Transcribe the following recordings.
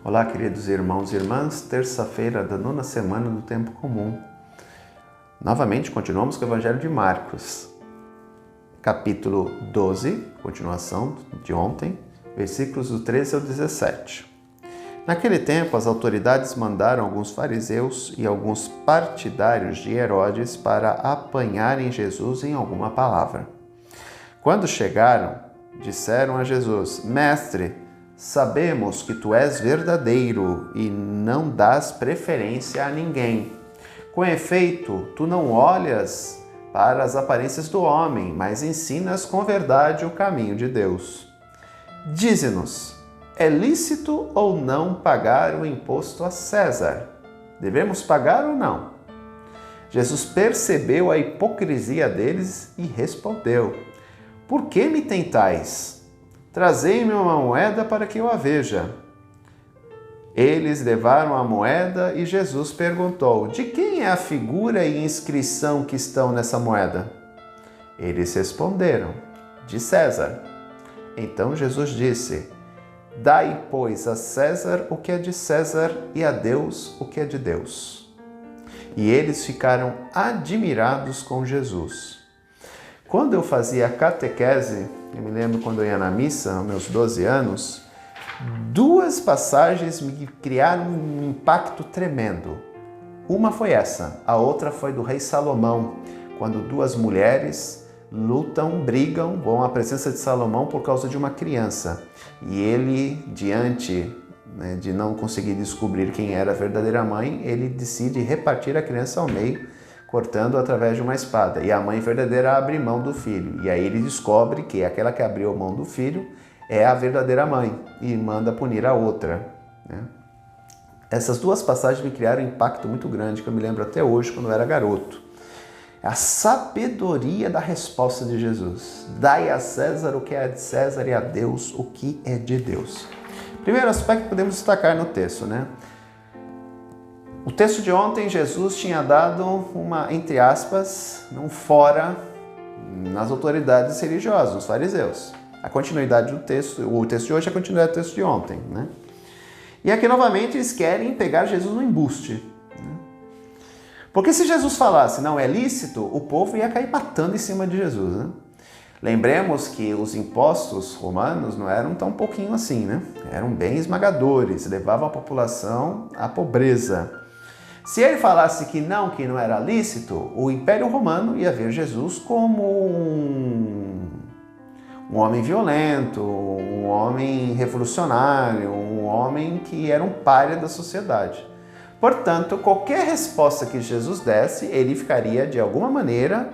Olá, queridos irmãos e irmãs, terça-feira da 9ª semana do Tempo Comum. Novamente, continuamos com o Evangelho de Marcos, capítulo 12, continuação de ontem, versículos do 13 ao 17. Naquele tempo, as autoridades mandaram alguns fariseus e alguns partidários de Herodes para apanharem Jesus em alguma palavra. Quando chegaram, disseram a Jesus: Mestre, sabemos que tu és verdadeiro e não dás preferência a ninguém. Com efeito, tu não olhas para as aparências do homem, mas ensinas com verdade o caminho de Deus. Dize-nos, é lícito ou não pagar o imposto a César? Devemos pagar ou não? Jesus percebeu a hipocrisia deles e respondeu: Por que me tentais? Trazei-me uma moeda para que eu a veja. Eles levaram a moeda e Jesus perguntou: De quem é a figura e inscrição que estão nessa moeda? Eles responderam: De César. Então Jesus disse: Dai, pois, a César o que é de César e a Deus o que é de Deus. E eles ficaram admirados com Jesus. Quando eu fazia catequese, eu me lembro quando eu ia na missa, aos meus 12 anos, duas passagens me criaram um impacto tremendo. Uma foi essa, a outra foi do rei Salomão, quando duas mulheres lutam, brigam, vão à presença de Salomão por causa de uma criança. E ele, diante de não conseguir descobrir quem era a verdadeira mãe, ele decide repartir a criança ao meio, cortando através de uma espada. E a mãe verdadeira abre mão do filho. E aí ele descobre que aquela que abriu mão do filho é a verdadeira mãe e manda punir a outra. Essas duas passagens me criaram um impacto muito grande, que eu me lembro até hoje, quando eu era garoto. A sabedoria da resposta de Jesus. Dai a César o que é de César e a Deus o que é de Deus. Primeiro aspecto que podemos destacar no texto, O texto de ontem, Jesus tinha dado uma, entre aspas, um fora nas autoridades religiosas, os fariseus. A continuidade do texto, o texto de hoje é a continuidade do texto de ontem, E aqui, novamente, eles querem pegar Jesus no embuste. Porque se Jesus falasse, não é lícito, o povo ia cair matando em cima de Jesus, Lembremos que os impostos romanos não eram tão pouquinho assim, Eram bem esmagadores, levavam a população à pobreza. Se ele falasse que não era lícito, o Império Romano ia ver Jesus como um homem violento, um homem revolucionário, um homem que era um pária da sociedade. Portanto, qualquer resposta que Jesus desse, ele ficaria, de alguma maneira,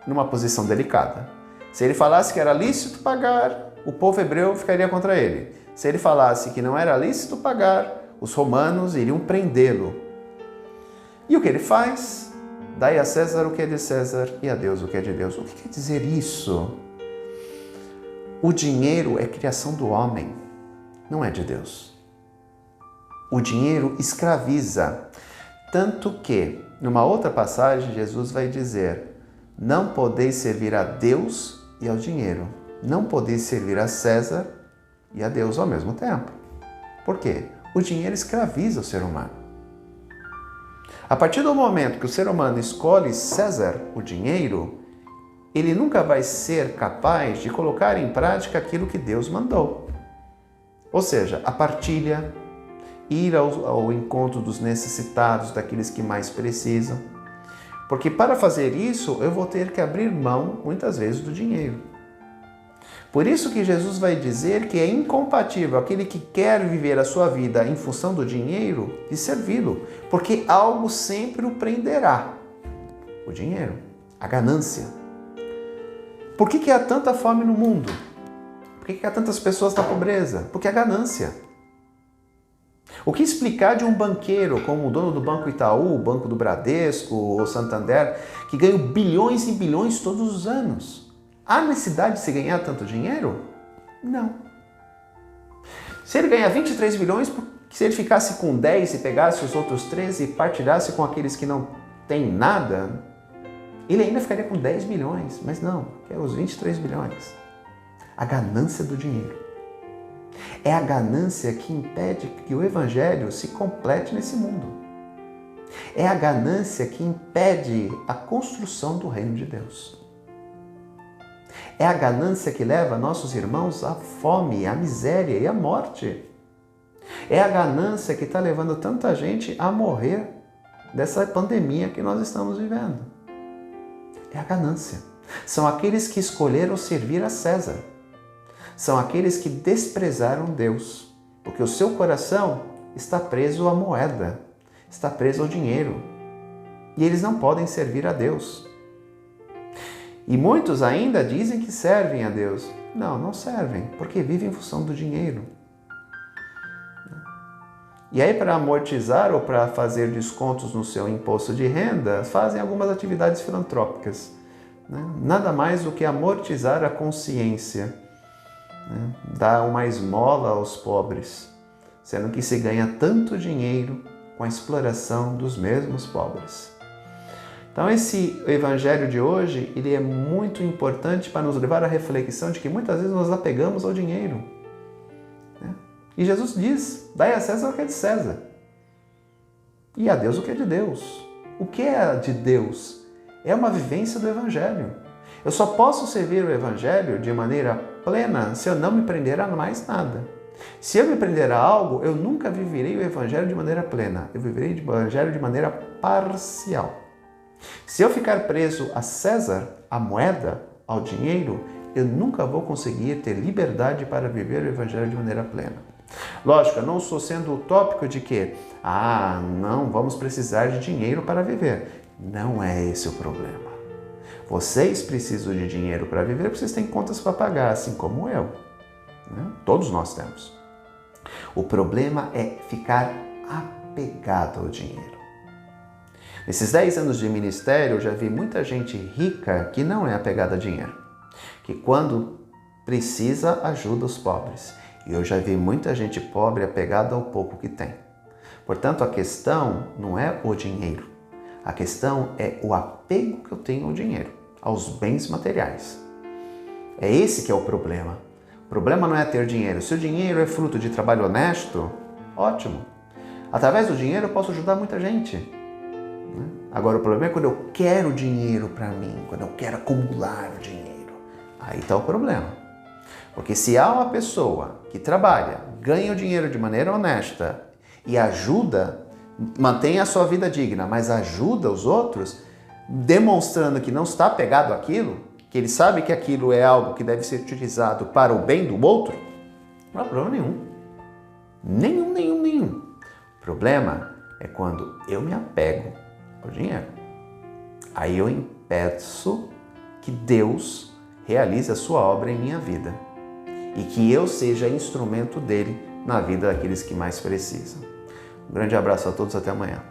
numa posição delicada. Se ele falasse que era lícito pagar, o povo hebreu ficaria contra ele. Se ele falasse que não era lícito pagar, os romanos iriam prendê-lo. E o que ele faz? Dai a César o que é de César e a Deus o que é de Deus. O que quer dizer isso? O dinheiro é criação do homem, não é de Deus. O dinheiro escraviza. Tanto que, numa outra passagem, Jesus vai dizer: Não podeis servir a Deus e ao dinheiro. Não podeis servir a César e a Deus ao mesmo tempo. Por quê? O dinheiro escraviza o ser humano. A partir do momento que o ser humano escolhe César, o dinheiro, ele nunca vai ser capaz de colocar em prática aquilo que Deus mandou. Ou seja, a partilha, ir ao encontro dos necessitados, daqueles que mais precisam. Porque para fazer isso, eu vou ter que abrir mão, muitas vezes, do dinheiro. Por isso que Jesus vai dizer que é incompatível aquele que quer viver a sua vida em função do dinheiro de servi-lo, porque algo sempre o prenderá. O dinheiro, a ganância. Por que há tanta fome no mundo? Por que há tantas pessoas na pobreza? Porque a ganância. O que explicar de um banqueiro, como o dono do Banco Itaú, o Banco do Bradesco ou Santander, que ganham bilhões e bilhões todos os anos? Há necessidade de se ganhar tanto dinheiro? Não. Se ele ganhar 23 bilhões, se ele ficasse com 10 e pegasse os outros 13 e partilhasse com aqueles que não têm nada, ele ainda ficaria com 10 bilhões, mas não, quer os 23 bilhões. A ganância do dinheiro. É a ganância que impede que o Evangelho se complete nesse mundo. É a ganância que impede a construção do reino de Deus. É a ganância que leva nossos irmãos à fome, à miséria e à morte. É a ganância que está levando tanta gente a morrer dessa pandemia que nós estamos vivendo. É a ganância. São aqueles que escolheram servir a César. São aqueles que desprezaram Deus, porque o seu coração está preso à moeda, está preso ao dinheiro. E eles não podem servir a Deus. E muitos ainda dizem que servem a Deus. Não, não servem, porque vivem em função do dinheiro. E aí, para amortizar ou para fazer descontos no seu imposto de renda, fazem algumas atividades filantrópicas. Nada mais do que amortizar a consciência. Dar uma esmola aos pobres, sendo que se ganha tanto dinheiro com a exploração dos mesmos pobres. Então esse evangelho de hoje, ele é muito importante para nos levar à reflexão de que muitas vezes nós apegamos ao dinheiro. E Jesus diz, dai a César o que é de César e a Deus o que é de Deus. O que é de Deus? É uma vivência do evangelho. Eu só posso servir o evangelho de maneira plena se eu não me prender a mais nada. Se eu me prender a algo, eu nunca viverei o evangelho de maneira plena. Eu viverei o evangelho de maneira parcial. Se eu ficar preso a César, à moeda, ao dinheiro, eu nunca vou conseguir ter liberdade para viver o evangelho de maneira plena. Lógico, eu não estou sendo utópico de que, não, vamos precisar de dinheiro para viver. Não é esse o problema. Vocês precisam de dinheiro para viver porque vocês têm contas para pagar, assim como eu. Todos nós temos. O problema é ficar apegado ao dinheiro. Nesses 10 anos de ministério, eu já vi muita gente rica que não é apegada a dinheiro. Que quando precisa, ajuda os pobres. E eu já vi muita gente pobre apegada ao pouco que tem. Portanto, a questão não é o dinheiro. A questão é o apego que eu tenho ao dinheiro, aos bens materiais. É esse que é o problema. O problema não é ter dinheiro. Se o dinheiro é fruto de trabalho honesto, ótimo. Através do dinheiro eu posso ajudar muita gente. Agora, o problema é quando eu quero dinheiro para mim, quando eu quero acumular o dinheiro. Aí está o problema. Porque se há uma pessoa que trabalha, ganha o dinheiro de maneira honesta e ajuda, mantém a sua vida digna, mas ajuda os outros, demonstrando que não está apegado àquilo, que ele sabe que aquilo é algo que deve ser utilizado para o bem do outro, não há problema nenhum. Nenhum. O problema é quando eu me apego ao dinheiro. Aí eu impeço que Deus realize a sua obra em minha vida e que eu seja instrumento dele na vida daqueles que mais precisam. Um grande abraço a todos, até amanhã.